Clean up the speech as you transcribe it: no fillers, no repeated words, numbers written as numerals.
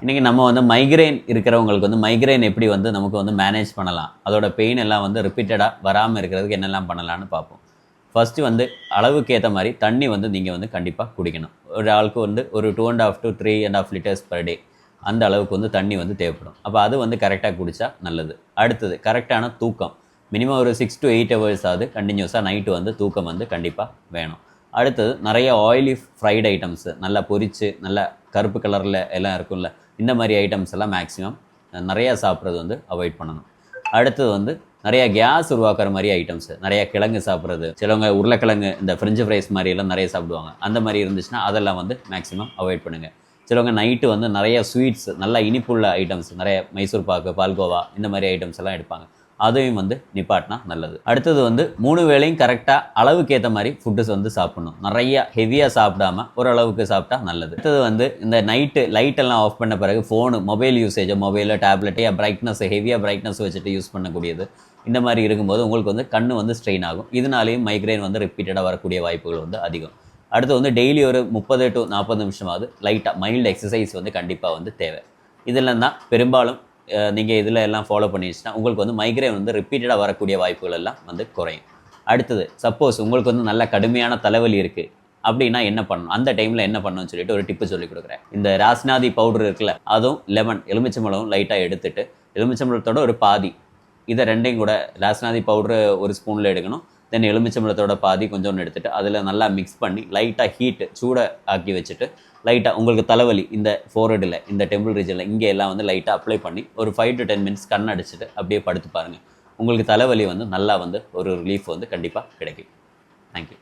இன்றைக்கி நம்ம வந்து மைக்ரைன் இருக்கிறவங்களுக்கு வந்து மைக்ரைன் எப்படி வந்து நமக்கு வந்து மேனேஜ் பண்ணலாம், அதோட பெயின் எல்லாம் வந்து ரிப்பீட்டடாக வராமல் இருக்கிறதுக்கு என்னெல்லாம் பண்ணலான்னு பார்ப்போம். ஃபஸ்ட்டு வந்து அளவுக்கு ஏற்ற மாதிரி தண்ணி வந்து நீங்கள் வந்து கண்டிப்பாக குடிக்கணும். ஒரு ஆளுக்கு வந்து ஒரு 2.5 to 3.5 லிட்டர்ஸ் பர் டே அந்த அளவுக்கு வந்து தண்ணி வந்து தேவைப்படும். அப்போ அது வந்து கரெக்டாக குடித்தா நல்லது. அடுத்தது கரெக்டான தூக்கம். மினிமம் ஒரு 6 to 8 ஹவர்ஸ் ஆகுது கண்டினியூஸாக நைட்டு வந்து தூக்கம் வந்து கண்டிப்பாக வேணும். அடுத்தது நிறைய ஆயிலி ஃப்ரைட் ஐட்டம்ஸு நல்லா பொரித்து நல்லா கருப்பு கலரில் எல்லாம் இருக்கும்ல, இந்த மாதிரி ஐட்டம்ஸ் எல்லாம் மேக்ஸிமம் நிறையா சாப்பிட்றது வந்து அவாய்ட் பண்ணணும். அடுத்தது வந்து நிறையா கேஸ் உருவாக்குற மாதிரி ஐட்டம்ஸு, நிறையா கிழங்கு சாப்பிட்றது, சிலவங்க உருளைக்கிழங்கு இந்த ஃப்ரெஞ்சு ஃப்ரைஸ் மாதிரியெல்லாம் நிறைய சாப்பிடுவாங்க. அந்த மாதிரி இருந்துச்சுன்னா அதெல்லாம் வந்து மேக்ஸிமம் அவாய்ட் பண்ணுங்கள். சிலவங்க நைட்டு வந்து நிறைய ஸ்வீட்ஸ் நல்லா இனிப்புள்ள ஐட்டம்ஸ், நிறைய மைசூர் பாக்கு, பால்கோவா இந்த மாதிரி ஐட்டம்ஸ் எல்லாம் எடுப்பாங்க. அதையும் வந்து நிப்பாட்டினா நல்லது. அடுத்தது வந்து 3 வேளையும் கரெக்டாக அளவுக்கு ஏற்ற மாதிரி ஃபுட்டுஸ் வந்து சாப்பிட்ணும். நிறைய ஹெவியாக சாப்பிடாம ஓரளவுக்கு சாப்பிட்டா நல்லது. அடுத்தது வந்து இந்த நைட்டு லைட்டெல்லாம் ஆஃப் பண்ண பிறகு phone mobile usage, mobile tablet brightness ஹெவியாக பிரைட்னஸ் வச்சுட்டு யூஸ் பண்ணக்கூடியது, இந்த மாதிரி இருக்கும்போது உங்களுக்கு வந்து கண்ணு வந்து ஸ்ட்ரெயின் ஆகும். இதனாலேயும் மைக்ரைன் வந்து ரிப்பீட்டடாக வரக்கூடிய வாய்ப்புகள் வந்து அதிகம். அடுத்து வந்து டெய்லி ஒரு 30 to 40 நிமிஷமாவது லைட்டாக மைல்டு எக்ஸசைஸ் வந்து கண்டிப்பாக வந்து தேவை. இதெல்லாம் தான் பெரும்பாலும் நீங்கள் இதில் எல்லாம் ஃபாலோ பண்ணிடுச்சுன்னா உங்களுக்கு வந்து மைக்ரைன் வந்து ரிப்பீட்டடாக வரக்கூடிய வாய்ப்புகள் எல்லாம் வந்து குறையும். அடுத்தது சப்போஸ் உங்களுக்கு வந்து நல்ல கடுமையான தலைவலி இருக்குது அப்படின்னா என்ன பண்ணணும், அந்த டைமில் என்ன பண்ணணும்னு சொல்லிட்டு ஒரு டிப்பு சொல்லி கொடுக்குறேன். இந்த ராஸ்னாதி பவுடர் இருக்குல்ல, அதுவும் லெமன் எலுமிச்சம்பழமும் லைட்டாக எடுத்துட்டு எலுமிச்சம்பழத்தோட ஒரு பாதி, இதை ரெண்டையும் கூட ராஸ்னாதி பவுட்ரு ஒரு ஸ்பூனில் எடுக்கணும். தென் எலுமிச்சம்பழத்தோட பாதி கொஞ்சோன்னு எடுத்துகிட்டு அதில் நல்லா மிக்ஸ் பண்ணி லைட்டாக ஹீட்டு சூடாக ஆக்கி வச்சுட்டு லைட்டாக உங்களுக்கு தலைவலி இந்த ஃபோர்ஹெட்டில் இந்த டெம்பிள் ரீஜனில் இங்கே எல்லாம் வந்து லைட்டாக அப்ளை பண்ணி ஒரு 5 to 10 மினிட்ஸ் கண் அடிச்சுட்டு அப்படியே படுத்து பாருங்கள். உங்களுக்கு தலைவலி வந்து நல்லா வந்து ஒரு ரிலீஃப் வந்து கண்டிப்பாக கிடைக்கும். தேங்க்யூ.